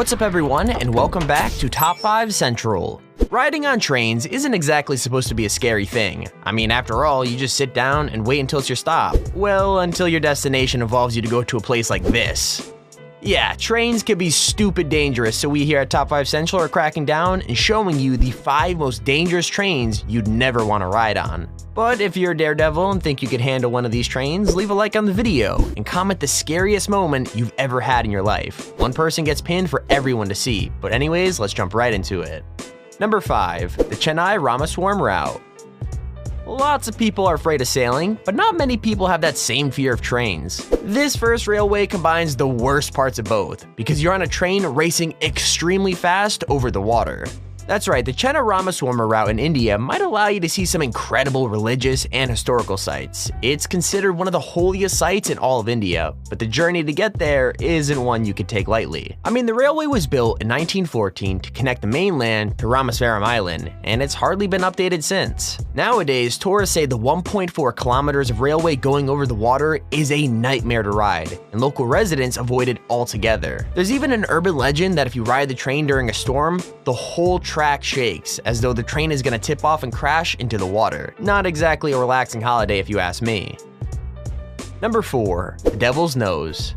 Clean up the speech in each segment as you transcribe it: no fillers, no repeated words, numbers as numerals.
What's up everyone, and welcome back to Top 5 Central. Riding on trains isn't exactly supposed to be a scary thing. I mean, after all, you just sit down and wait until it's your stop. Well, until your destination involves you to go to a place like this. Yeah, trains can be stupid dangerous, so we here at Top 5 Central are cracking down and showing you the 5 most dangerous trains you'd never want to ride on. But if you're a daredevil and think you could handle one of these trains, leave a like on the video and comment the scariest moment you've ever had in your life. One person gets pinned for everyone to see, but anyways, let's jump right into it. Number 5, the Chennai-Ramaswamy route. Lots of people are afraid of sailing, but not many people have that same fear of trains. This first railway combines the worst parts of both, because you're on a train racing extremely fast over the water. That's right, the Chennai-Ramaswamy route in India might allow you to see some incredible religious and historical sites. It's considered one of the holiest sites in all of India, but the journey to get there isn't one you can take lightly. I mean, the railway was built in 1914 to connect the mainland to Ramaswaram Island, and it's hardly been updated since. Nowadays, tourists say the 1.4 kilometers of railway going over the water is a nightmare to ride, and local residents avoid it altogether. There's even an urban legend that if you ride the train during a storm, the whole track shakes, as though the train is gonna tip off and crash into the water. Not exactly a relaxing holiday if you ask me. Number 4, the Devil's Nose.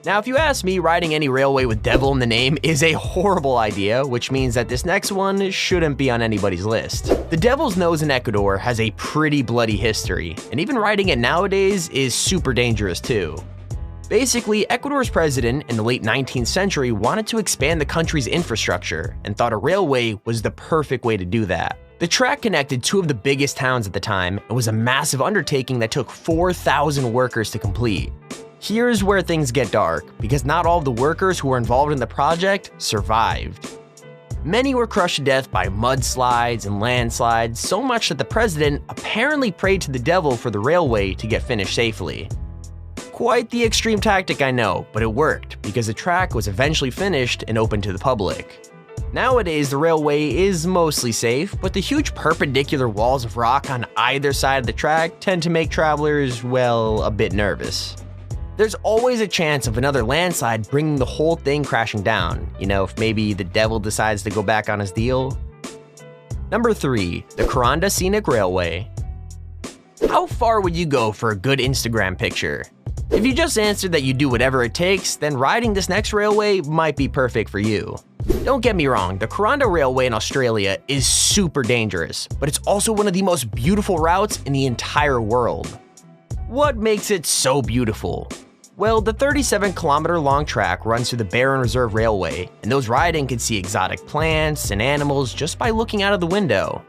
Now, if you ask me, riding any railway with devil in the name is a horrible idea, which means that this next one shouldn't be on anybody's list. The Devil's Nose in Ecuador has a pretty bloody history, and even riding it nowadays is super dangerous too. Basically, Ecuador's president in the late 19th century wanted to expand the country's infrastructure and thought a railway was the perfect way to do that. The track connected 2 of the biggest towns at the time and was a massive undertaking that took 4,000 workers to complete. Here's where things get dark, because not all of the workers who were involved in the project survived. Many were crushed to death by mudslides and landslides, so much that the president apparently prayed to the devil for the railway to get finished safely. Quite the extreme tactic, I know, but it worked because the track was eventually finished and open to the public. Nowadays, the railway is mostly safe, but the huge perpendicular walls of rock on either side of the track tend to make travelers, well, a bit nervous. There's always a chance of another landslide bringing the whole thing crashing down, you know, if maybe the devil decides to go back on his deal. Number 3, the Kuranda Scenic Railway. How far would you go for a good Instagram picture? If you just answered that you do whatever it takes, then riding this next railway might be perfect for you. Don't get me wrong, the Kuranda Railway in Australia is super dangerous, but it's also one of the most beautiful routes in the entire world. What makes it so beautiful? Well, the 37-kilometer long track runs through the Barren Reserve Railway, and those riding can see exotic plants and animals just by looking out of the window.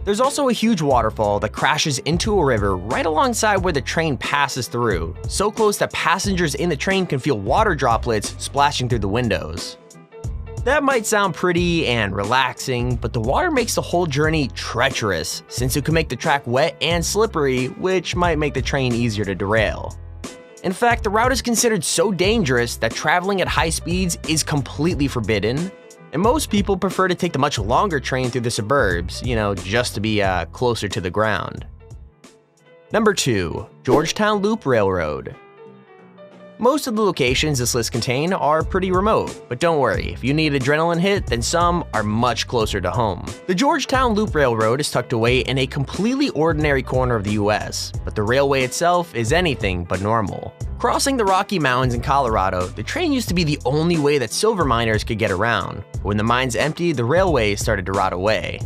There's also a huge waterfall that crashes into a river right alongside where the train passes through, so close that passengers in the train can feel water droplets splashing through the windows. That might sound pretty and relaxing, but the water makes the whole journey treacherous, since it can make the track wet and slippery, which might make the train easier to derail. In fact, the route is considered so dangerous that traveling at high speeds is completely forbidden, and most people prefer to take the much longer train through the suburbs, you know, just to be closer to the ground. Number 2, Georgetown Loop Railroad. Most of the locations this list contain are pretty remote, but don't worry, if you need an adrenaline hit, then some are much closer to home. The Georgetown Loop Railroad is tucked away in a completely ordinary corner of the US, but the railway itself is anything but normal. Crossing the Rocky Mountains in Colorado, the train used to be the only way that silver miners could get around. But when the mines emptied, the railway started to rot away.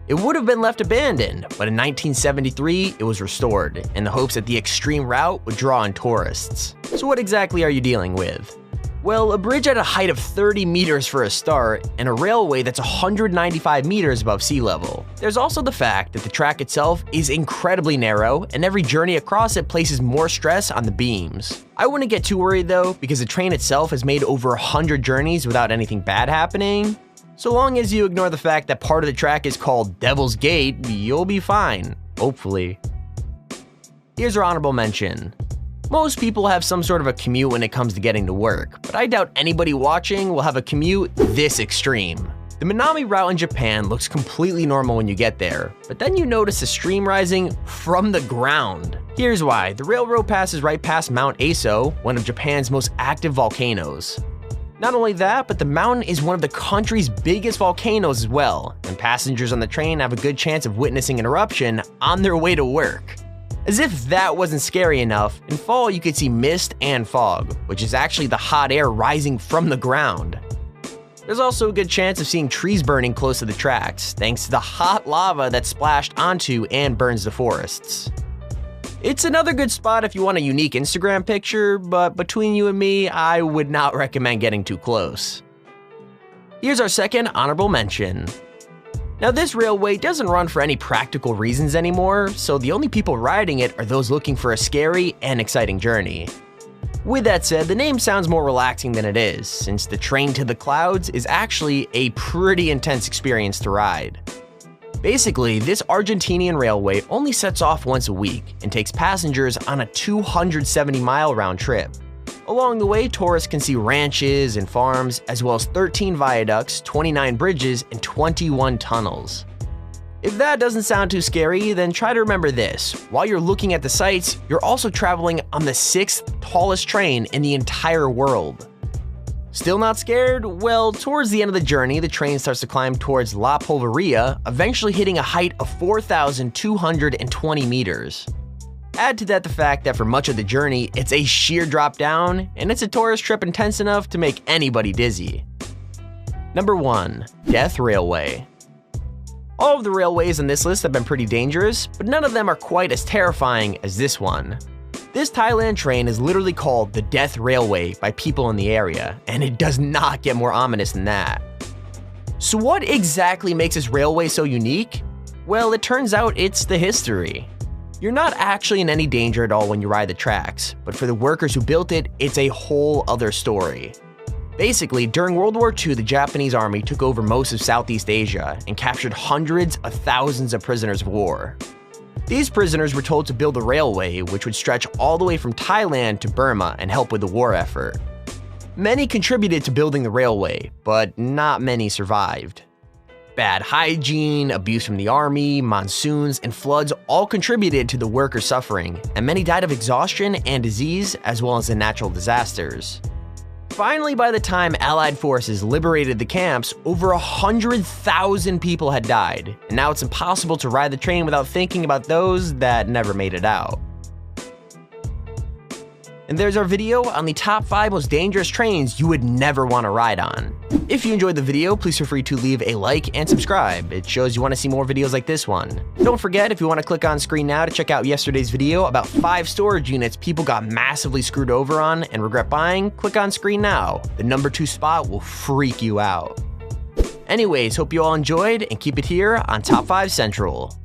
It would have been left abandoned, but in 1973, it was restored, in the hopes that the extreme route would draw in tourists. So what exactly are you dealing with? Well, a bridge at a height of 30 meters for a start, and a railway that's 195 meters above sea level. There's also the fact that the track itself is incredibly narrow, and every journey across it places more stress on the beams. I wouldn't get too worried though, because the train itself has made over 100 journeys without anything bad happening. So long as you ignore the fact that part of the track is called Devil's Gate, you'll be fine, hopefully. Here's our honorable mention. Most people have some sort of a commute when it comes to getting to work, but I doubt anybody watching will have a commute this extreme. The Minami route in Japan looks completely normal when you get there, but then you notice a stream rising from the ground. Here's why. The railroad passes right past Mount Aso, one of Japan's most active volcanoes. Not only that, but the mountain is one of the country's biggest volcanoes as well, and passengers on the train have a good chance of witnessing an eruption on their way to work. As if that wasn't scary enough, in fall you could see mist and fog, which is actually the hot air rising from the ground. There's also a good chance of seeing trees burning close to the tracks, thanks to the hot lava that's splashed onto and burns the forests. It's another good spot if you want a unique Instagram picture, but between you and me, I would not recommend getting too close. Here's our second honorable mention. Now this railway doesn't run for any practical reasons anymore, so the only people riding it are those looking for a scary and exciting journey. With that said, the name sounds more relaxing than it is, since the train to the clouds is actually a pretty intense experience to ride. Basically, this Argentinian railway only sets off once a week and takes passengers on a 270-mile round trip. Along the way, tourists can see ranches and farms, as well as 13 viaducts, 29 bridges, and 21 tunnels. If that doesn't sound too scary, then try to remember this. While you're looking at the sights, you're also traveling on the 6th tallest train in the entire world. Still not scared? Well, towards the end of the journey, the train starts to climb towards La Polvaria, eventually hitting a height of 4,220 meters. Add to that the fact that for much of the journey, it's a sheer drop down, and it's a tourist trip intense enough to make anybody dizzy. Number 1. Death Railway. All of the railways on this list have been pretty dangerous, but none of them are quite as terrifying as this one. This Thailand train is literally called the Death Railway by people in the area, and it does not get more ominous than that. So what exactly makes this railway so unique? Well, it turns out it's the history. You're not actually in any danger at all when you ride the tracks, but for the workers who built it, it's a whole other story. Basically, during World War II, the Japanese army took over most of Southeast Asia and captured hundreds of thousands of prisoners of war. These prisoners were told to build a railway which would stretch all the way from Thailand to Burma and help with the war effort. Many contributed to building the railway, but not many survived. Bad hygiene, abuse from the army, monsoons, and floods all contributed to the workers' suffering, and many died of exhaustion and disease as well as the natural disasters. Finally, by the time Allied forces liberated the camps, over 100,000 people had died, and now it's impossible to ride the train without thinking about those that never made it out. And there's our video on the top 5 most dangerous trains you would never want to ride on. If you enjoyed the video, please feel free to leave a like and subscribe. It shows you want to see more videos like this one. Don't forget, if you want to click on screen now to check out yesterday's video about 5 storage units people got massively screwed over on and regret buying, click on screen now. The number 2 spot will freak you out. Anyways, hope you all enjoyed and keep it here on Top 5 Central.